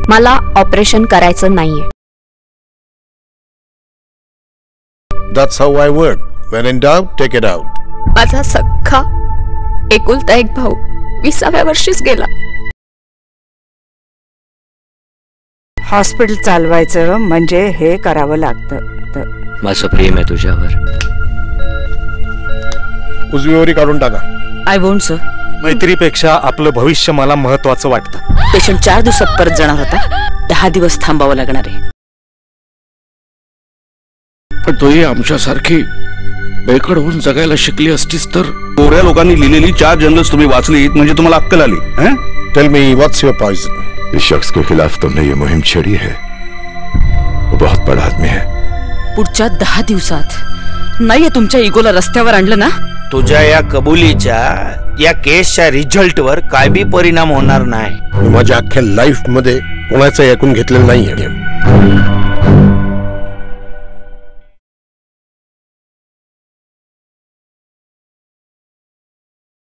मला ऑपरेशन करायचं नाहीये. That's how I work. When in doubt, take it out. माझा सख्खा एकुलता एक भाऊ 20व्या वर्षीच गेला. हॉस्पिटल चालवायचं म्हणजे हे करावं लागतं. माझं प्रेम आहे तुझ्यावर. उजवीवरी काढून टाका. I won't sir. मैत्रीपेक्षा आपलं भविष्य मला महत्वाचं वाटतं. पेशंट 4 दिवसात परत जाणार होता. 10 दिवस थांबावं लागणार आहे. पण तोही आमच्यासारखी बेकड होऊन जगायला शिकली असतीस तर. गोऱ्या लोकांनी लिहिलेली 4 जर्नल्स तुम्ही वाचलीत म्हणजे तुम्हाला अक्कल आली. Tell me what's your poison? इस शख्स के खिलाफ तुमने ये मुहिम छेड़ी है. वो बहुत बड़ा आदमी है. पुढच्या 10 दिवसात नाहीये तुमच्या इगोला रस्त्यावर आणलं ना. तुझ्या या कबुलीच्या या केसच्या रिझल्टवर काय बी परिणाम होणार नाही. माझ्या अख्ख्या लाईफ मध्ये कोणाचं ऐकून घेतलेलं नाहीये.